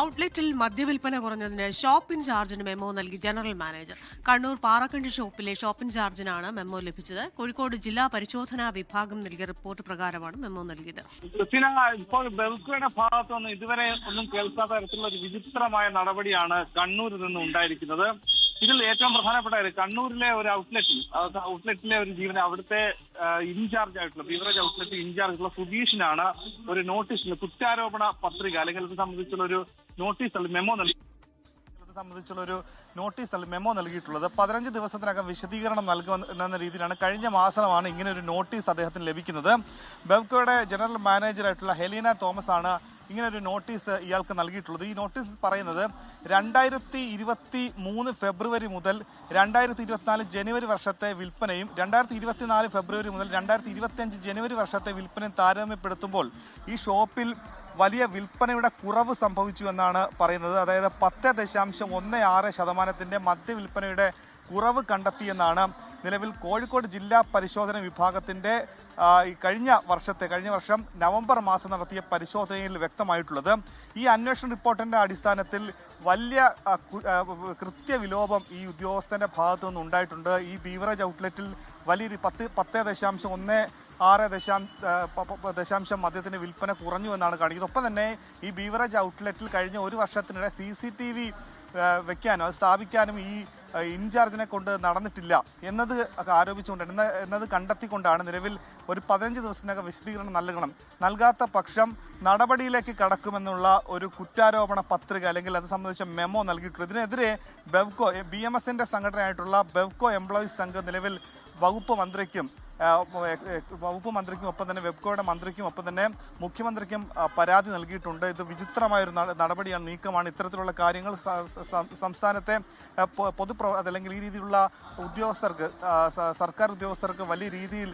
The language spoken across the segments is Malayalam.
ഔട്ട്ലെറ്റിൽ മദ്യവിൽപ്പന കുറഞ്ഞതിന് ഷോപ്പ് ഇൻചാർജിന് മെമ്മോ നൽകി ജനറൽ മാനേജർ. കണ്ണൂർ പാറക്കണ്ടി ഷോപ്പിലെ ഷോപ്പ് ഇൻചാർജിനാണ് മെമ്മോ ലഭിച്ചത്. കോഴിക്കോട് ജില്ലാ പരിശോധനാ വിഭാഗം നൽകിയ റിപ്പോർട്ട് പ്രകാരമാണ് മെമ്മോ നൽകിയത്. ഇപ്പോൾ ബെൽക്കോയുടെ ഭാഗത്തുനിന്ന് ഇതുവരെ ഒന്നും കേൾക്കാത്ത തരത്തിലുള്ള ഒരു വിചിത്രമായ നടപടിയാണ് കണ്ണൂരിൽ നിന്ന് ഉണ്ടായിരിക്കുന്നത്. ഇതിൽ ഏറ്റവും പ്രധാനപ്പെട്ട കാര്യം, കണ്ണൂരിലെ ഒരു ഔട്ട്ലെറ്റിലെ ഒരു ജീവന അവിടുത്തെ ഇൻചാർജ് ആയിട്ടുള്ള ബീവറേജ് ഔട്ട്ലെറ്റ് ഇൻചാർജുള്ള സുധീഷിനാണ് ഒരു നോട്ടീസ്, കുറ്റാരോപണ പത്രിക അല്ലെങ്കിൽ ഇത് സംബന്ധിച്ചുള്ള ഒരു നോട്ടീസ് മെമ്മോ നൽകിയിട്ടുള്ളത്. 15 ദിവസത്തിനകം വിശദീകരണം നൽകുമെന്ന രീതിയിലാണ്. കഴിഞ്ഞ മാസമാണ് ഇങ്ങനെ ഒരു നോട്ടീസ് അദ്ദേഹത്തിന് ലഭിക്കുന്നത്. ബെവ്കോയുടെ ജനറൽ മാനേജറായിട്ടുള്ള ഹെലീന തോമസ് ആണ് ഇങ്ങനെ ഒരു നോട്ടീസ് ഇയാൾക്ക് നൽകിയിട്ടുള്ളത്. ഈ നോട്ടീസ് പറയുന്നത് 2023 ഫെബ്രുവരി മുതൽ 2024 ജനുവരി വർഷത്തെ വിൽപ്പനയും 2024 ഫെബ്രുവരി മുതൽ 2025 ജനുവരി വർഷത്തെ വിൽപ്പനയും താരതമ്യപ്പെടുത്തുമ്പോൾ ഈ ഷോപ്പിൽ വലിയ വിൽപ്പനയുടെ കുറവ് സംഭവിച്ചു എന്നാണ് പറയുന്നത്. അതായത് 10.16% മദ്യവിൽപ്പനയുടെ കുറവ് കണ്ടെത്തിയെന്നാണ് നിലവിൽ കോഴിക്കോട് ജില്ലാ പരിശോധന വിഭാഗത്തിന്റെ കഴിഞ്ഞ വർഷം നവംബർ മാസം നടത്തിയ പരിശോധനയിൽ വ്യക്തമായിട്ടുള്ളത്. ഈ അന്വേഷണ റിപ്പോർട്ടിന്റെ അടിസ്ഥാനത്തിൽ വലിയ കൃത്യവിലോപം ഈ ഉദ്യോഗസ്ഥന്റെ ഭാഗത്തു നിന്ന് ഉണ്ടായിട്ടുണ്ട്. ഈ ബീവറേജ് ഔട്ട്ലെറ്റിൽ വലിയൊരു 10.16% മദ്യത്തിന്റെ വിൽപ്പന കുറഞ്ഞു എന്നാണ് കാണിക്കുന്നത്. ഒപ്പം തന്നെ ഈ ബീവറേജ് ഔട്ട്ലെറ്റിൽ കഴിഞ്ഞ ഒരു വർഷത്തിനിടെ CCTV വെക്കാനും അത് സ്ഥാപിക്കാനും ഈ ഇൻചാർജിനെ കൊണ്ട് നടന്നിട്ടില്ല എന്നത് എന്നത് കണ്ടെത്തിക്കൊണ്ടാണ് നിലവിൽ ഒരു 15 ദിവസത്തിനകം വിശദീകരണം നൽകാത്ത പക്ഷം നടപടിയിലേക്ക് കടക്കുമെന്നുള്ള ഒരു കുറ്റാരോപണ പത്രിക അല്ലെങ്കിൽ അത് സംബന്ധിച്ച മെമ്മോ നൽകിയിട്ടുള്ളത്. ഇതിനെതിരെ ബെവ്കോ BMSന്റെ സംഘടനയായിട്ടുള്ള ബെവ്കോ എംപ്ലോയീസ് സംഘം നിലവിൽ വകുപ്പ് മന്ത്രിക്കും ഒപ്പം തന്നെ ബെവ്കോയുടെ മന്ത്രിക്കും ഒപ്പം തന്നെ മുഖ്യമന്ത്രിക്കും പരാതി നൽകിയിട്ടുണ്ട്. ഇത് വിചിത്രമായൊരു നടപടിയാണ്, നീക്കമാണ്. ഇത്തരത്തിലുള്ള കാര്യങ്ങൾ സംസ്ഥാനത്തെ അല്ലെങ്കിൽ ഈ രീതിയിലുള്ള ഉദ്യോഗസ്ഥർക്ക്, സർക്കാർ ഉദ്യോഗസ്ഥർക്ക് വലിയ രീതിയിൽ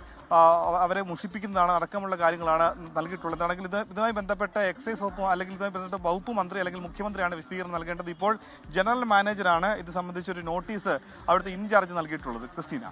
അവരെ മുഷിപ്പിക്കുന്നതാണ് അടക്കമുള്ള കാര്യങ്ങളാണ് നൽകിയിട്ടുള്ളത്. ആണെങ്കിൽ ഇതുമായി ബന്ധപ്പെട്ട എക്സൈസ് വകുപ്പ് അല്ലെങ്കിൽ ഇതുമായി ബന്ധപ്പെട്ട വകുപ്പ് മന്ത്രി അല്ലെങ്കിൽ മുഖ്യമന്ത്രിയാണ് വിശദീകരണം നൽകേണ്ടത്. ഇപ്പോൾ ജനറൽ മാനേജറാണ് ഇത് സംബന്ധിച്ചൊരു നോട്ടീസ് അവിടുത്തെ ഇൻചാർജ് നൽകിയിട്ടുള്ളത്. ക്രിസ്റ്റീന.